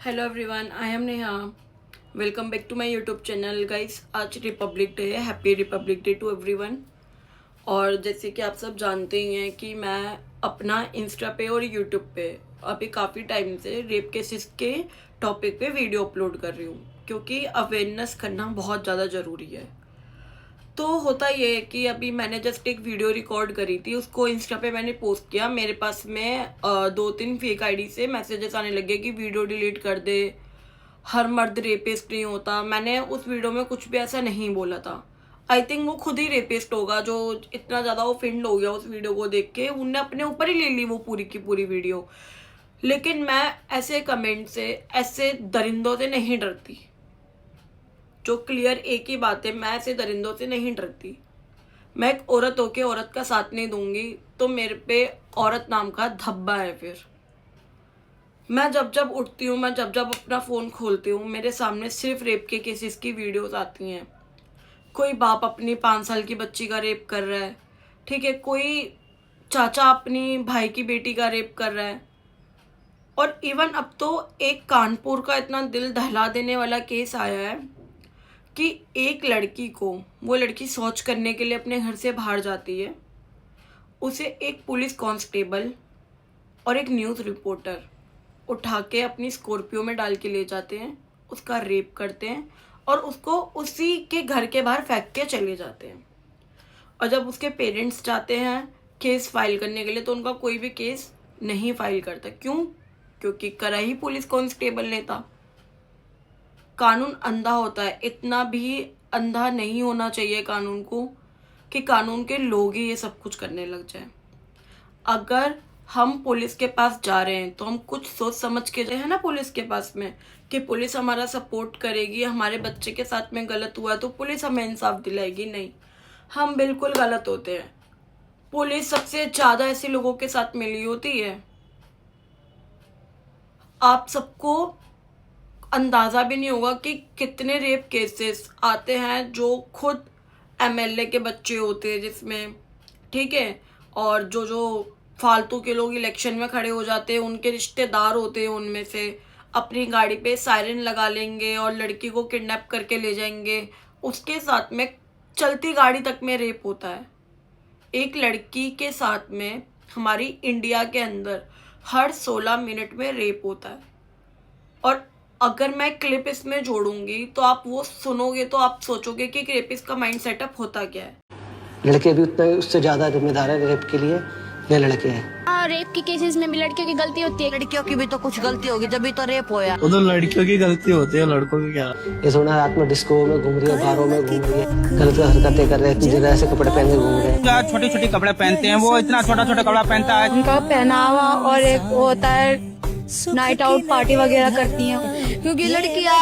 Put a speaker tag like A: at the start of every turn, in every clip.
A: Hello everyone, I am Neha. Welcome back to my YouTube channel guys. आज Republic Day है। Happy Republic Day to everyone. और जैसे कि आप सब जानते ही हैं कि मैं अपना इंस्टा पे और यूट्यूब पे अभी काफ़ी टाइम से रेप केसेस के टॉपिक पे वीडियो अपलोड कर रही हूँ, क्योंकि अवेयरनेस करना बहुत ज़्यादा ज़रूरी है। तो होता ये है कि अभी मैंने जस्ट एक वीडियो रिकॉर्ड करी थी, उसको इंस्टा पे मैंने पोस्ट किया। मेरे पास में 2-3 फेक आईडी से मैसेजेस आने लगे कि वीडियो डिलीट कर दे, हर मर्द रेपिस्ट नहीं होता। मैंने उस वीडियो में कुछ भी ऐसा नहीं बोला था। आई थिंक वो खुद ही रेपिस्ट होगा जो इतना ज़्यादा ऑफेंड हो गया उस वीडियो को देख के, उनने अपने ऊपर ही ले ली वो पूरी की पूरी वीडियो। लेकिन मैं ऐसे कमेंट से, ऐसे दरिंदों से नहीं डरती। जो क्लियर एक ही बात है, मैं ऐसे दरिंदों से नहीं डरती। मैं एक औरत होके औरत का साथ नहीं दूंगी तो मेरे पे औरत नाम का धब्बा है। फिर मैं जब जब उठती हूँ, मैं जब जब अपना फ़ोन खोलती हूँ, मेरे सामने सिर्फ रेप के केसेस की वीडियोस आती हैं। कोई बाप अपनी 5 साल की बच्ची का रेप कर रहा है, ठीक है, कोई चाचा अपनी भाई की बेटी का रेप कर रहा है। और इवन अब तो एक कानपुर का इतना दिल दहला देने वाला केस आया है कि एक लड़की को, वो लड़की शौच करने के लिए अपने घर से बाहर जाती है, उसे एक पुलिस कांस्टेबल और एक न्यूज़ रिपोर्टर उठा के अपनी स्कॉर्पियो में डाल के ले जाते हैं, उसका रेप करते हैं और उसको उसी के घर के बाहर फेंक के चले जाते हैं। और जब उसके पेरेंट्स जाते हैं केस फाइल करने के लिए तो उनका कोई भी केस नहीं फाइल करता। क्यों? क्योंकि करा ही पुलिस कांस्टेबल ने था। कानून अंधा होता है, इतना भी अंधा नहीं होना चाहिए कानून को कि कानून के लोग ही ये सब कुछ करने लग जाए। अगर हम पुलिस के पास जा रहे हैं तो हम कुछ सोच समझ के जाए, है ना, पुलिस के पास में, कि पुलिस हमारा सपोर्ट करेगी। हमारे बच्चे के साथ में गलत हुआ तो पुलिस हमें इंसाफ दिलाएगी। नहीं, हम बिल्कुल गलत होते हैं। पुलिस सबसे ज्यादा ऐसे लोगों के साथ मिली होती है। आप सबको अंदाजा भी नहीं होगा कि कितने रेप केसेस आते हैं जो खुद एमएलए के बच्चे होते हैं जिसमें, ठीक है, और जो जो फालतू के लोग इलेक्शन में खड़े हो जाते हैं उनके रिश्तेदार होते हैं, उनमें से अपनी गाड़ी पे सायरन लगा लेंगे और लड़की को किडनैप करके ले जाएंगे। उसके साथ में चलती गाड़ी तक में रेप होता है। एक लड़की के साथ में हमारी इंडिया के अंदर हर 16 मिनट में रेप होता है। और अगर मैं क्लिप इसमें जोड़ूंगी तो आप वो सुनोगे तो आप सोचोगे कि रेपिस्ट का माइंड सेटअप होता क्या है।
B: लड़के भी उतने उससे ज्यादा जिम्मेदार है रेप के लिए, ये लड़के हैं।
C: रेप के केसेस में भी लड़कियों की गलती होती है।
D: लड़कियों की भी तो कुछ गलती होगी जब तो रेप होया।
E: वो तो लड़कियों की गलती होती है, लड़कों की क्या।
B: ये सोना रात में डिस्को में घूम रही है, बारों में घूम रही है, गलत हरकतें कर रहे हैं, ऐसे कपड़े पहन के घूम रहे हैं।
E: छोटे छोटे कपड़े पहनते हैं, वो इतना छोटा छोटा कपड़ा पहनता है।
C: उनका पहनावा और एक वो होता है नाइट आउट पार्टी वगैरह करती हैं, क्योंकि लड़कियां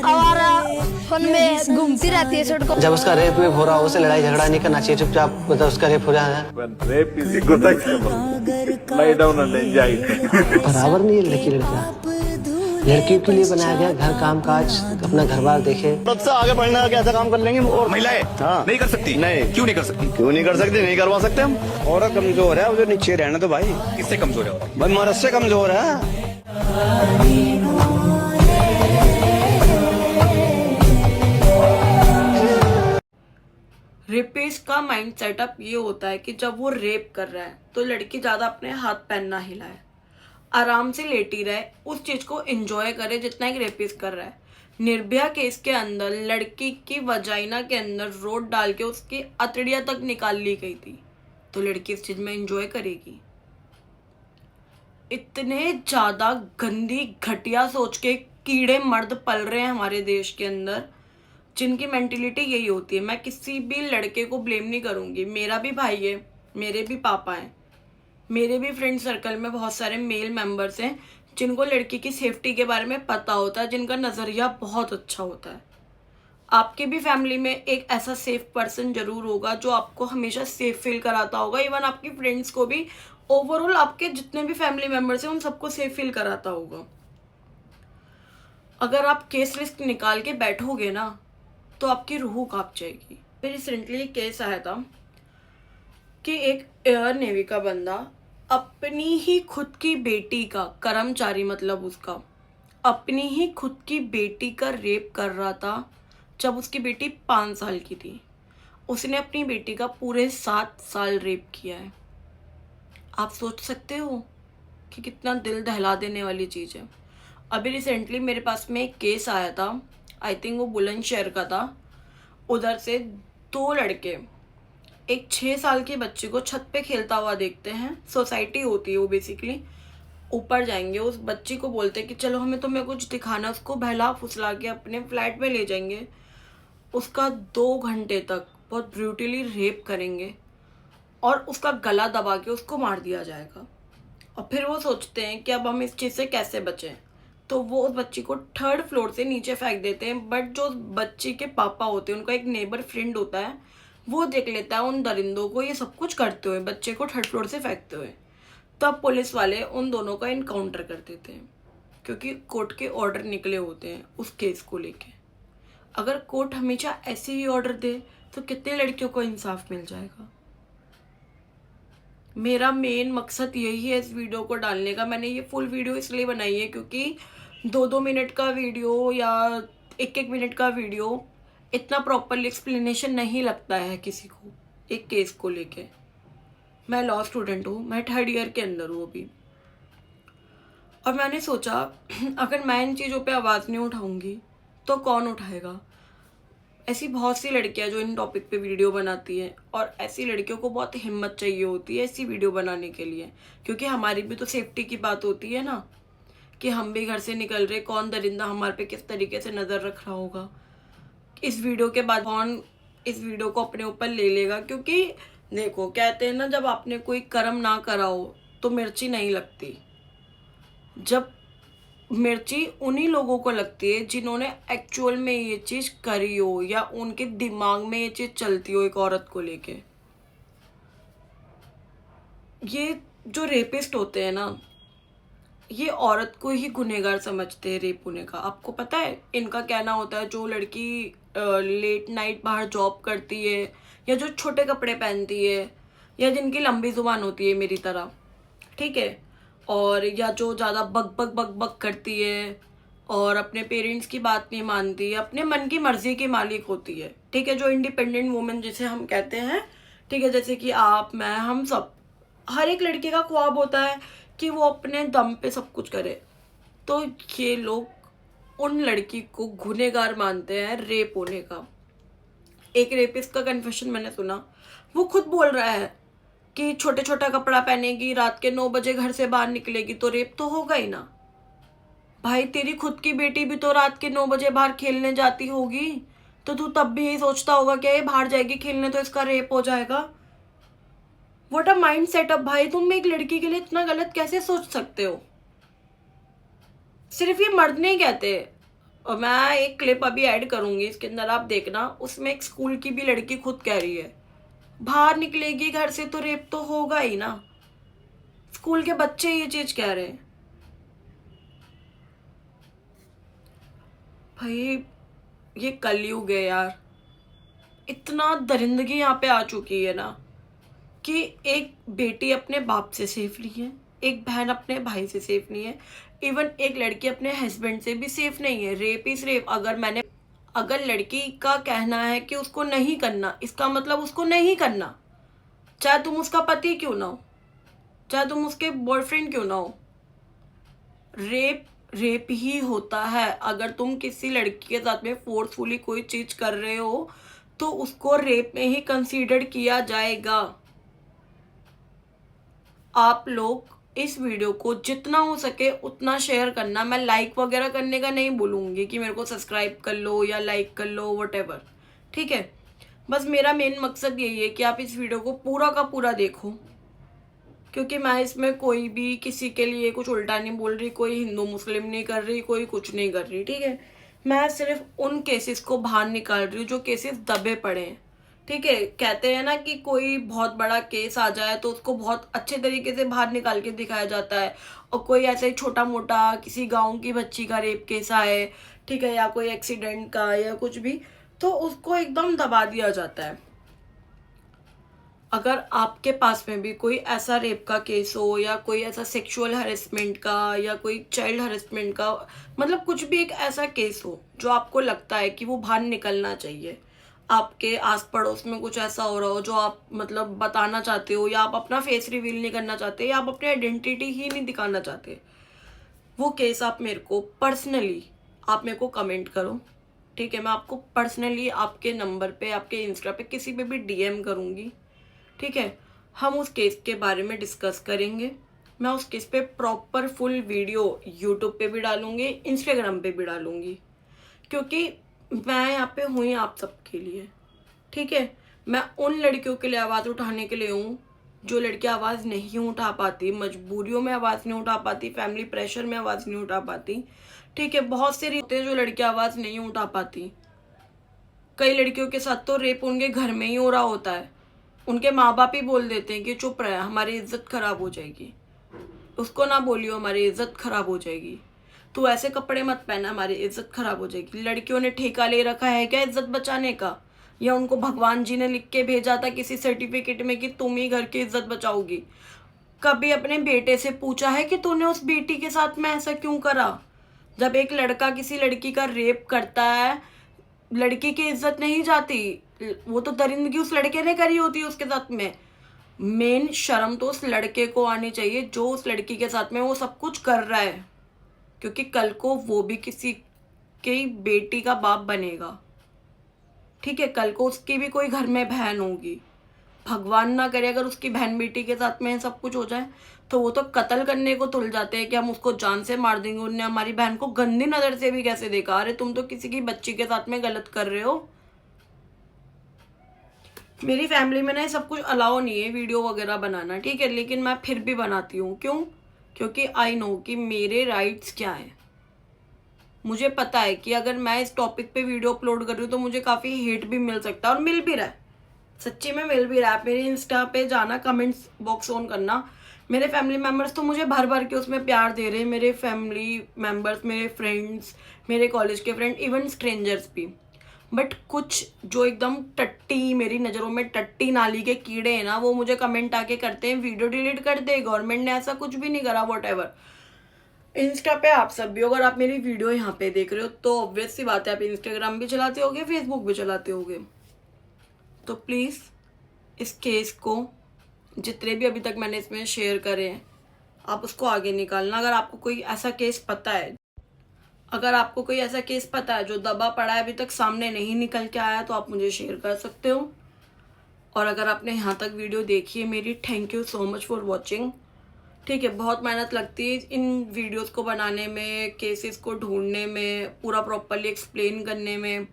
C: आवारा फन में घूमती रहती है सड़कों।
B: जब उसका रेप हो रहा हो उसे लड़ाई झगड़ा नहीं करना चाहिए, चुपचाप मतलब उसका रेप हो रहा है।
F: Rape is equal lie down and enjoy it.
B: बराबर नहीं है लड़की लड़का। लड़कियों के लिए बनाया गया घर, काम काज, अपना घर बार देखे।
F: सबसे आगे बढ़ना है, कैसा काम कर लेंगे। और महिलाएं नहीं कर सकती। नहीं, क्यों नहीं कर सकती? क्यों नहीं कर सकती? नहीं करवा सकते हम।
G: औरत कमजोर है, उसे नीचे रहना तो भाई।
F: किससे कमजोर है?
G: भाई मर्द से कमजोर है।
A: रेपिस्ट का माइंड सेटअप ये होता है कि जब वो रेप कर रहा है तो लड़की ज्यादा अपने हाथ पैर ना हिलाए, आराम से लेटी रहे, उस चीज को एंजॉय करे जितना एक रेपिस्ट कर रहा है। निर्भया केस के अंदर लड़की की वजाइना के अंदर रोड डाल के उसकी अतड़ियां तक निकाल ली गई थी, तो लड़की इस चीज में एंजॉय करेगी? इतने ज्यादा गंदी घटिया सोच के कीड़े मर्द पल रहे हैं हमारे देश के अंदर, जिनकी मेंटेलिटी यही होती है। मैं किसी भी लड़के को ब्लेम नहीं करूंगी। मेरा भी भाई है, मेरे भी पापा हैं, मेरे भी फ्रेंड सर्कल में बहुत सारे मेल मेंबर्स हैं जिनको लड़की की सेफ्टी के बारे में पता होता है, जिनका नज़रिया बहुत अच्छा होता है। आपके भी फैमिली में एक ऐसा सेफ पर्सन जरूर होगा जो आपको हमेशा सेफ फील कराता होगा। इवन आपकी फ्रेंड्स को भी, ओवरऑल आपके जितने भी फैमिली मेंबर्स हैं उन सबको सेफ फील कराता होगा। अगर आप केस लिस्ट निकाल के बैठोगे ना तो आपकी रूह कांप जाएगी। फिर रिसेंटली केस आया था कि एक एयर नेवी का बंदा अपनी ही खुद की बेटी का कर्मचारी, मतलब उसका अपनी ही खुद की बेटी का रेप कर रहा था जब उसकी बेटी 5 साल की थी। उसने अपनी बेटी का पूरे 7 साल रेप किया है। आप सोच सकते हो कि कितना दिल दहला देने वाली चीज़ है। अभी रिसेंटली मेरे पास में एक केस आया था, आई थिंक वो बुलंदशहर का था। उधर से 2 लड़के एक 6 साल के बच्चे को छत पे खेलता हुआ देखते हैं। सोसाइटी होती है वो बेसिकली। ऊपर जाएंगे, उस बच्ची को बोलते हैं कि चलो हमें तुम्हें कुछ दिखाना। उसको बहला फुसला के अपने फ्लैट में ले जाएंगे। उसका 2 घंटे तक बहुत ब्रूटली रेप करेंगे और उसका गला दबा के उसको मार दिया जाएगा। और फिर वो सोचते हैं कि अब हम इस चीज़ से कैसे बचें, तो वो उस बच्ची को 3rd फ्लोर से नीचे फेंक देते हैं। बट जो बच्ची के पापा होते हैं, उनका एक नेबर फ्रेंड होता है, वो देख लेता है उन दरिंदों को ये सब कुछ करते हुए, बच्चे को 3rd फ्लोर से फेंकते हुए। तब पुलिस वाले उन दोनों का इनकाउंटर कर देते हैं, क्योंकि कोर्ट के ऑर्डर निकले होते हैं उस केस को लेके। अगर कोर्ट हमेशा ऐसे ही ऑर्डर दे तो कितने लड़कियों को इंसाफ मिल जाएगा। मेरा मेन मकसद यही है इस वीडियो को डालने का। मैंने ये फुल वीडियो इसलिए बनाई है क्योंकि 2-2 मिनट का वीडियो या 1-1 मिनट का वीडियो इतना प्रॉपरली एक्सप्लेनेशन नहीं लगता है किसी को एक केस को लेके। मैं लॉ स्टूडेंट हूँ, मैं 3rd ईयर के अंदर हूँ अभी, और मैंने सोचा अगर मैं इन चीज़ों पे आवाज़ नहीं उठाऊंगी तो कौन उठाएगा। ऐसी बहुत सी लड़कियां जो इन टॉपिक पे वीडियो बनाती हैं, और ऐसी लड़कियों को बहुत हिम्मत चाहिए होती है ऐसी वीडियो बनाने के लिए, क्योंकि हमारी भी तो सेफ्टी की बात होती है ना, कि हम भी घर से निकल रहे, कौन दरिंदा हमारे पे किस तरीके से नज़र रख रहा होगा। इस वीडियो के बाद कौन इस वीडियो को अपने ऊपर ले लेगा। क्योंकि देखो, कहते हैं ना, जब आपने कोई कर्म ना करा हो तो मिर्ची नहीं लगती। जब मिर्ची उन्हीं लोगों को लगती है जिन्होंने एक्चुअल में ये चीज़ करी हो, या उनके दिमाग में ये चीज़ चलती हो एक औरत को लेके। ये जो रेपिस्ट होते हैं ना, ये औरत को ही गुनहगार समझते हैं रेप होने का। आपको पता है इनका कहना होता है, जो लड़की लेट नाइट बाहर जॉब करती है, या जो छोटे कपड़े पहनती है, या जिनकी लंबी जुबान होती है मेरी तरह, ठीक है, और या जो ज़्यादा बक बक बक बक करती है और अपने पेरेंट्स की बात नहीं मानती, अपने मन की मर्जी की मालिक होती है, ठीक है, जो इंडिपेंडेंट वुमेन जिसे हम कहते हैं, ठीक है, जैसे कि आप, मैं, हम सब, हर एक लड़के का ख्वाब होता है कि वो अपने दम पे सब कुछ करे। तो ये लोग उन लड़की को गुनहगार मानते हैं रेप होने का। एक रेपिस्ट का कन्फेशन मैंने सुना, वो खुद बोल रहा है कि छोटे छोटा कपड़ा पहनेगी, रात के 9 बजे घर से बाहर निकलेगी तो रेप तो होगा ही ना। भाई, तेरी खुद की बेटी भी तो रात के 9 बजे बाहर खेलने जाती होगी, तो तू तब भी यही सोचता होगा कि ये बाहर जाएगी खेलने तो इसका रेप हो जाएगा। व्हाट अ माइंड सेटअप भाई, तुम एक लड़की के लिए इतना गलत कैसे सोच सकते हो। सिर्फ ये मर्द नहीं कहते, और मैं एक क्लिप अभी ऐड करूंगी, इसके अंदर आप देखना, उसमें एक स्कूल की भी लड़की खुद कह रही है बाहर निकलेगी घर से तो रेप तो होगा ही ना। स्कूल के बच्चे ये चीज कह रहे हैं। भाई, ये कलयुग है यार। इतना दरिंदगी यहाँ पे आ चुकी है ना कि एक बेटी अपने बाप से सेफ नहीं है, एक बहन अपने भाई से सेफ नहीं है, इवन एक लड़की अपने हस्बैंड से भी सेफ नहीं है। Rape is rape. अगर लड़की का कहना है कि उसको नहीं करना, इसका मतलब उसको नहीं करना, चाहे तुम उसका पति क्यों ना हो, चाहे तुम उसके बॉयफ्रेंड क्यों ना हो। रेप ही होता है। अगर तुम किसी लड़की के साथ में फोर्सफुली कोई चीज कर रहे हो तो उसको रेप में ही कंसीडर किया जाएगा। आप लोग इस वीडियो को जितना हो सके उतना शेयर करना। मैं लाइक वगैरह करने का नहीं बोलूँगी कि मेरे को सब्सक्राइब कर लो या लाइक कर लो, व्हाटएवर, ठीक है। बस मेरा मेन मकसद यही है कि आप इस वीडियो को पूरा का पूरा देखो, क्योंकि मैं इसमें कोई भी किसी के लिए कुछ उल्टा नहीं बोल रही, कोई हिंदू मुस्लिम नहीं कर रही, कोई कुछ नहीं कर रही, ठीक है। मैं सिर्फ उन केसेस को बाहर निकाल रही हूँ जो केसेस दबे पड़े हैं, ठीक है। कहते हैं ना कि कोई बहुत बड़ा केस आ जाए तो उसको बहुत अच्छे तरीके से बाहर निकाल के दिखाया जाता है, और कोई ऐसे ही छोटा मोटा किसी गांव की बच्ची का रेप केस आए, ठीक है, या कोई एक्सीडेंट का या कुछ भी, तो उसको एकदम दबा दिया जाता है। अगर आपके पास में भी कोई ऐसा रेप का केस हो या कोई ऐसा सेक्सुअल हरेसमेंट का या कोई चाइल्ड हरेसमेंट का, मतलब कुछ भी एक ऐसा केस हो जो आपको लगता है कि वो बाहर निकलना चाहिए, आपके आस पड़ोस में कुछ ऐसा हो रहा हो जो आप मतलब बताना चाहते हो, या आप अपना फेस रिवील नहीं करना चाहते, या आप अपनी आइडेंटिटी ही नहीं दिखाना चाहते, वो केस आप मेरे को पर्सनली आप मेरे को कमेंट करो, ठीक है। मैं आपको पर्सनली आपके नंबर पे, आपके इंस्टा पे, किसी पे भी डीएम करूँगी, ठीक है। हम उस केस के बारे में डिस्कस करेंगे। मैं उस केस पे प्रॉपर फुल वीडियो यूट्यूब पे भी डालूंगी, इंस्टाग्राम पे भी डालूंगी, क्योंकि मैं यहाँ पे हुई आप सबके लिए, ठीक है। मैं उन लड़कियों के लिए आवाज़ उठाने के लिए हूँ जो लड़कियाँ आवाज़ नहीं उठा पाती, मजबूरियों में आवाज़ नहीं उठा पाती, फैमिली प्रेशर में आवाज़ नहीं उठा पाती, ठीक है। बहुत से होते हैं जो लड़कियाँ आवाज़ नहीं उठा पाती। कई लड़कियों के साथ तो रेप उनके घर में ही हो रहा होता है, उनके माँ बाप ही बोल देते हैं कि चुप रहे, हमारी इज्जत खराब हो जाएगी, उसको ना बोलियो, हमारी इज्जत खराब हो जाएगी, तू ऐसे कपड़े मत पहना, हमारी इज्जत खराब हो जाएगी। लड़कियों ने ठेका ले रखा है क्या इज्जत बचाने का, या उनको भगवान जी ने लिख के भेजा था किसी सर्टिफिकेट में कि तुम ही घर की इज्जत बचाओगी? कभी अपने बेटे से पूछा है कि तूने उस बेटी के साथ में ऐसा क्यों करा? जब एक लड़का किसी लड़की का रेप करता है, लड़की की इज्जत नहीं जाती, वो तो दरिंदगी उस लड़के ने करी होती है उसके साथ में। मेन शर्म तो उस लड़के को आनी चाहिए जो उस लड़की के साथ में वो सब कुछ कर रहा है, क्योंकि कल को वो भी किसी की बेटी का बाप बनेगा, ठीक है। कल को उसकी भी कोई घर में बहन होगी, भगवान ना करे अगर उसकी बहन बेटी के साथ में सब कुछ हो जाए तो वो तो कत्ल करने को तुल जाते हैं कि हम उसको जान से मार देंगे। उनने हमारी बहन को गंदी नजर से भी कैसे देखा, अरे तुम तो किसी की बच्ची के साथ में गलत कर रहे हो। मेरी फैमिली में ना सब कुछ अलाउ नहीं है वीडियो वगैरह बनाना, ठीक है, लेकिन मैं फिर भी बनाती हूँ। क्यों? क्योंकि आई नो कि मेरे राइट्स क्या हैं। मुझे पता है कि अगर मैं इस टॉपिक पे वीडियो अपलोड कर रही हूँ तो मुझे काफ़ी हेट भी मिल सकता है, और मिल भी रहा है, सच्ची में मिल भी रहा है। मेरे इंस्टा पे जाना, कमेंट्स बॉक्स ऑन करना, मेरे फैमिली मेम्बर्स तो मुझे भर भर के उसमें प्यार दे रहे हैं। मेरे फैमिली मेम्बर्स, मेरे फ्रेंड्स, मेरे कॉलेज के फ्रेंड, इवन स्ट्रेंजर्स भी। बट कुछ जो एकदम टट्टी, मेरी नज़रों में टट्टी नाली के कीड़े हैं ना, वो मुझे कमेंट आके करते हैं वीडियो डिलीट कर दे, गवर्नमेंट ने ऐसा कुछ भी नहीं करा, वॉटएवर। इंस्टा पे आप सब भी, अगर आप मेरी वीडियो यहाँ पे देख रहे हो तो ऑब्वियस सी बात है आप इंस्टाग्राम भी चलाते होगे, फेसबुक भी चलाते होगे, तो प्लीज़ इस केस को, जितने भी अभी तक मैंने इसमें शेयर करे हैं, आप उसको आगे निकालना। अगर आपको कोई ऐसा केस पता है, अगर आपको कोई ऐसा केस पता है जो दबा पड़ा है, अभी तक सामने नहीं निकल के आया, तो आप मुझे शेयर कर सकते हो। और अगर आपने यहाँ तक वीडियो देखी है मेरी, thank you so much for watching, ठीक है। बहुत मेहनत लगती है इन वीडियोस को बनाने में, केसेस को ढूंढने में, पूरा प्रॉपरली एक्सप्लेन करने में।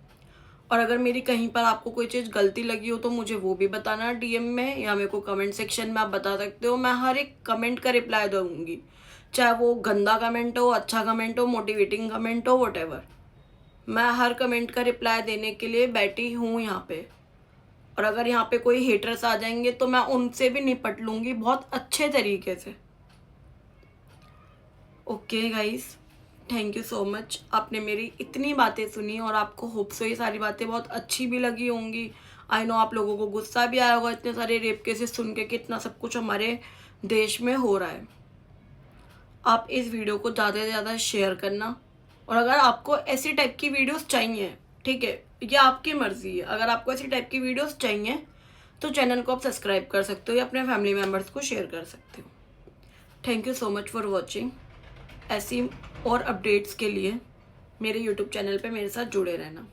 A: और अगर मेरी कहीं पर आपको कोई चीज़ गलती लगी हो तो मुझे वो भी बताना डीएम में, या मेरे को कमेंट सेक्शन में आप बता सकते हो। मैं हर एक कमेंट का रिप्लाई दूंगी, चाहे वो गंदा कमेंट हो, अच्छा कमेंट हो, मोटिवेटिंग कमेंट हो, व्हाटएवर। मैं हर कमेंट का रिप्लाई देने के लिए बैठी हूँ यहाँ पे। और अगर यहाँ पे कोई हेटर्स आ जाएंगे तो मैं उनसे भी निपट लूँगी बहुत अच्छे तरीके से। Okay guys, thank you so much. आपने मेरी इतनी बातें सुनी और आपको होप सो ये सारी बातें बहुत अच्छी भी लगी होंगी। आई नो आप लोगों को गुस्सा भी आया होगा इतने सारे रेप केसेस सुन के, कितना सब कुछ हमारे देश में हो रहा है। आप इस वीडियो को ज़्यादा से ज़्यादा शेयर करना। और अगर आपको ऐसी टाइप की वीडियोस चाहिए, ठीक है, ये आपकी मर्ज़ी है, अगर आपको ऐसी टाइप की वीडियोस चाहिए तो चैनल को आप सब्सक्राइब कर सकते हो या अपने फैमिली मेम्बर्स को शेयर कर सकते हो। Thank you so much for watching. ऐसी और अपडेट्स के लिए मेरे यूट्यूब चैनल पे मेरे साथ जुड़े रहना।